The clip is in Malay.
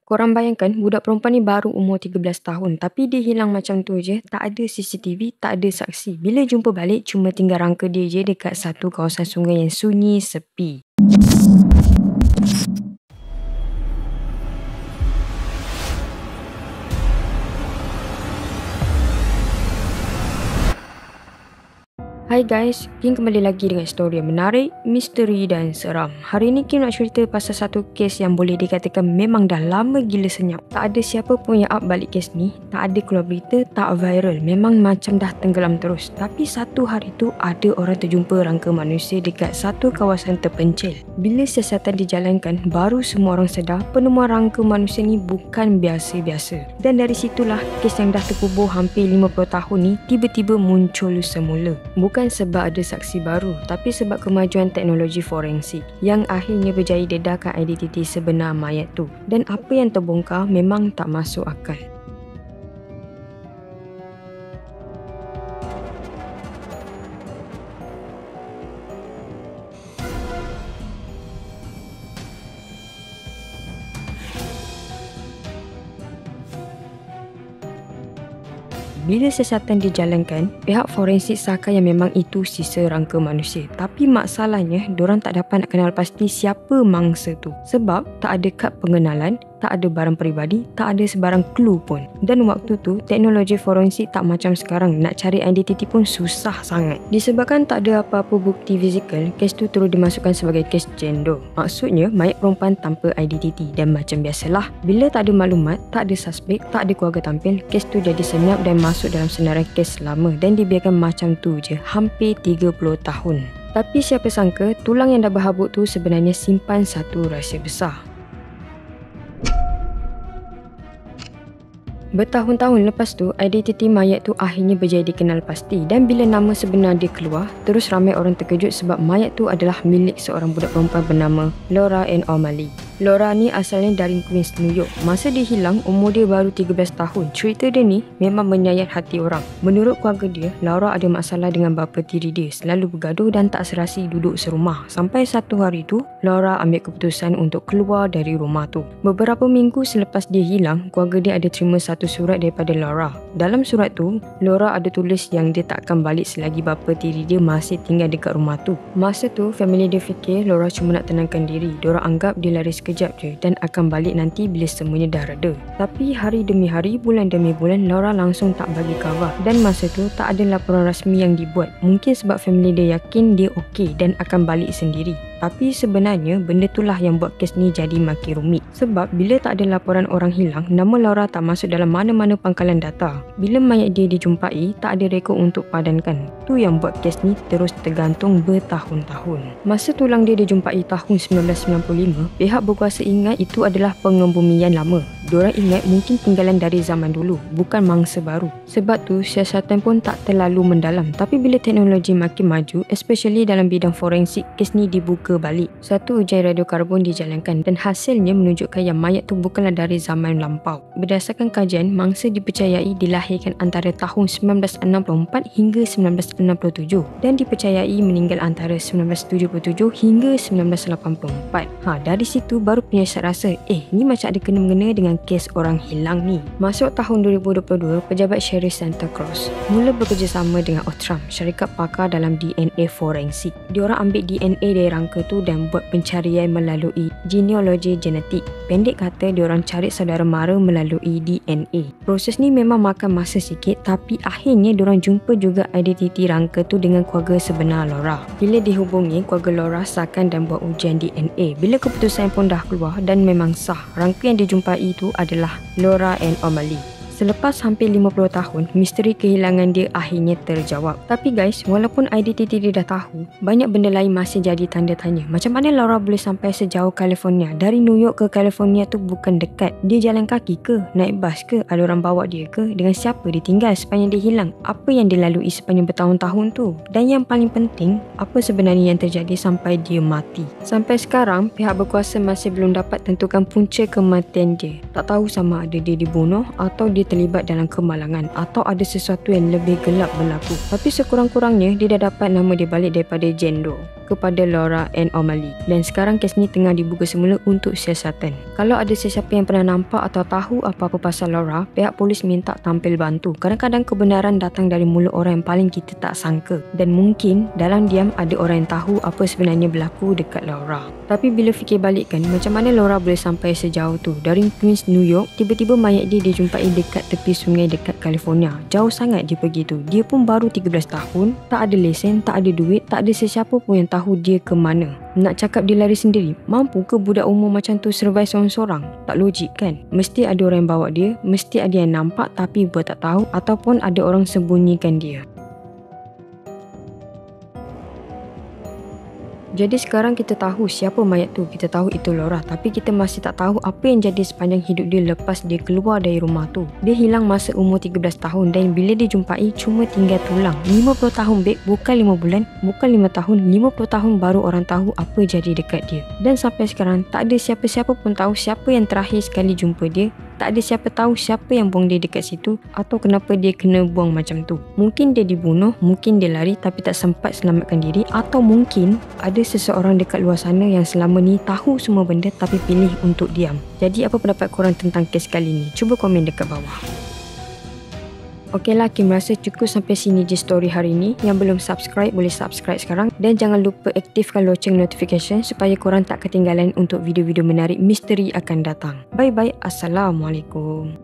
Korang bayangkan budak perempuan ni baru umur 13 tahun tapi dia hilang macam tu je, tak ada CCTV, tak ada saksi. Bila jumpa balik cuma tinggal rangka dia je dekat satu kawasan sungai yang sunyi, sepi. Hai guys, Kim kembali lagi dengan story yang menarik, misteri dan seram. Hari ni Kim nak cerita pasal satu kes yang boleh dikatakan memang dah lama gila senyap. Tak ada siapa pun yang up balik kes ni, tak ada keluar berita, tak viral. Memang macam dah tenggelam terus. Tapi satu hari tu ada orang terjumpa rangka manusia dekat satu kawasan terpencil. Bila siasatan dijalankan, baru semua orang sedar penemuan rangka manusia ni bukan biasa-biasa. Dan dari situlah kes yang dah terkubur hampir 50 tahun ni tiba-tiba muncul semula. Bukan sebab ada saksi baru, tapi sebab kemajuan teknologi forensik yang akhirnya berjaya dedarkan identiti sebenar mayat tu. Dan apa yang terbongkar memang tak masuk akal. Bila siasatan dijalankan, pihak forensik sahkan yang memang itu sisa rangka manusia. Tapi masalahnya, diorang tak dapat nak kenal pasti siapa mangsa tu. Sebab tak ada kad pengenalan, tak ada barang peribadi, tak ada sebarang clue pun. Dan waktu tu, teknologi forensik tak macam sekarang. Nak cari identiti pun susah sangat. Disebabkan tak ada apa-apa bukti fizikal, kes tu terus dimasukkan sebagai kes jendo. Maksudnya, mayat perempuan tanpa identiti. Dan macam biasalah, bila tak ada maklumat, tak ada suspek, tak ada keluarga tampil, kes tu jadi senyap dan masuk dalam senarai kes lama dan dibiarkan macam tu je hampir 30 tahun. Tapi siapa sangka tulang yang dah berhabuk tu sebenarnya simpan satu rahsia besar. Bertahun-tahun lepas tu, identiti mayat tu akhirnya berjaya dikenal pasti dan bila nama sebenar dia keluar, terus ramai orang terkejut sebab mayat tu adalah milik seorang budak perempuan bernama Laura Ann O'Malley. Laura ni asalnya dari Queens, New York. Masa dia hilang, umur dia baru 13 tahun. Cerita dia ni memang menyayat hati orang. Menurut keluarga dia, Laura ada masalah dengan bapa tiri dia, selalu bergaduh dan tak serasi duduk serumah. Sampai satu hari tu, Laura ambil keputusan untuk keluar dari rumah tu. Beberapa minggu selepas dia hilang, keluarga dia ada terima satu surat daripada Laura. Dalam surat tu, Laura ada tulis yang dia tak akan balik selagi bapa tiri dia masih tinggal dekat rumah tu. Masa tu, family dia fikir Laura cuma nak tenangkan diri. Diorang anggap dia lari sekejap je dan akan balik nanti bila semuanya dah reda. Tapi hari demi hari, bulan demi bulan, Laura langsung tak bagi khabar. Dan masa tu, tak ada laporan rasmi yang dibuat. Mungkin sebab family dia yakin dia okey dan akan balik sendiri. Tapi sebenarnya benda itulah yang buat kes ni jadi makin rumit. Sebab bila tak ada laporan orang hilang, nama Laura tak masuk dalam mana-mana pangkalan data. Bila mayat dia dijumpai, tak ada rekod untuk padankan. Tu yang buat kes ni terus tergantung bertahun-tahun. Masa tulang dia dijumpai tahun 1995, pihak berkuasa ingat itu adalah pengembumian lama. Diorang ingat mungkin tinggalan dari zaman dulu, bukan mangsa baru. Sebab tu siasatan pun tak terlalu mendalam. Tapi bila teknologi makin maju, especially dalam bidang forensik, kes ni dibuka balik. Satu ujian radiokarbon dijalankan dan hasilnya menunjukkan yang mayat tu bukanlah dari zaman lampau. Berdasarkan kajian, mangsa dipercayai dilahirkan antara tahun 1964 hingga 1967 dan dipercayai meninggal antara 1977 hingga 1984. Dari situ baru penyiasat rasa, ni macam ada kena-mengena dengan kes orang hilang ni. Masuk tahun 2022, pejabat Sheriff Santa Cruz mula bekerjasama dengan Outram, syarikat pakar dalam DNA forensik. Diorang ambil DNA dari rangka tu dan buat pencarian melalui genealogi genetik. Pendek kata, diorang cari saudara mara melalui DNA. Proses ni memang makan masa sikit, tapi akhirnya diorang jumpa juga identiti rangka tu dengan keluarga sebenar Laura. Bila dihubungi, keluarga Laura sahkan dan buat ujian DNA. Bila keputusan pun dah keluar dan memang sah, rangka yang dijumpai itu adalah Laura Ann O'Malley. Selepas hampir 50 tahun, misteri kehilangan dia akhirnya terjawab. Tapi guys, walaupun identiti dia dah tahu, banyak benda lain masih jadi tanda tanya. Macam mana Laura boleh sampai sejauh California? Dari New York ke California tu bukan dekat. Dia jalan kaki ke? Naik bas ke? Ada orang bawa dia ke? Dengan siapa dia tinggal sepanjang dia hilang? Apa yang dia lalui sepanjang bertahun-tahun tu? Dan yang paling penting, apa sebenarnya yang terjadi sampai dia mati? Sampai sekarang, pihak berkuasa masih belum dapat tentukan punca kematian dia. Tak tahu sama ada dia dibunuh atau dia terlibat dalam kemalangan atau ada sesuatu yang lebih gelap berlaku. Tapi sekurang-kurangnya dia dah dapat nama dia balik daripada jendo. kepada Laura and O'Malley. Dan sekarang kes ni tengah dibuka semula untuk siasatan. Kalau ada sesiapa yang pernah nampak atau tahu apa-apa pasal Laura, pihak polis minta tampil bantu. Kadang-kadang kebenaran datang dari mulut orang yang paling kita tak sangka. Dan mungkin dalam diam ada orang yang tahu apa sebenarnya berlaku dekat Laura. Tapi bila fikir balik kan, macam mana Laura boleh sampai sejauh tu? Dari Queens, New York, tiba-tiba mayat dia dijumpai dekat tepi sungai dekat California. Jauh sangat dia pergi tu. Dia pun baru 13 tahun, tak ada lesen, tak ada duit, tak ada sesiapa pun yang tahu dia ke mana. Nak cakap dia lari sendiri, mampu ke budak umur macam tu survive seorang-seorang? Tak logik kan? Mesti ada orang yang bawa dia, mesti ada yang nampak tapi buat tak tahu, ataupun ada orang sembunyikan dia. Jadi sekarang kita tahu siapa mayat tu, kita tahu itu Laura, tapi kita masih tak tahu apa yang jadi sepanjang hidup dia lepas dia keluar dari rumah tu. Dia hilang masa umur 13 tahun dan bila dia jumpai cuma tinggal tulang. 50 tahun babe, bukan 5 bulan, bukan 5 tahun, 50 tahun baru orang tahu apa jadi dekat dia. Dan sampai sekarang tak ada siapa-siapa pun tahu siapa yang terakhir sekali jumpa dia. Tak ada siapa tahu siapa yang buang dia dekat situ atau kenapa dia kena buang macam tu. Mungkin dia dibunuh, mungkin dia lari tapi tak sempat selamatkan diri, atau mungkin ada seseorang dekat luar sana yang selama ni tahu semua benda tapi pilih untuk diam. Jadi apa pendapat korang tentang kes kali ni? Cuba komen dekat bawah. Okeylah, Kim rasa cukup sampai sini je story hari ni. Yang belum subscribe boleh subscribe sekarang dan jangan lupa aktifkan loceng notification supaya korang tak ketinggalan untuk video-video menarik misteri akan datang. Bye bye. Assalamualaikum.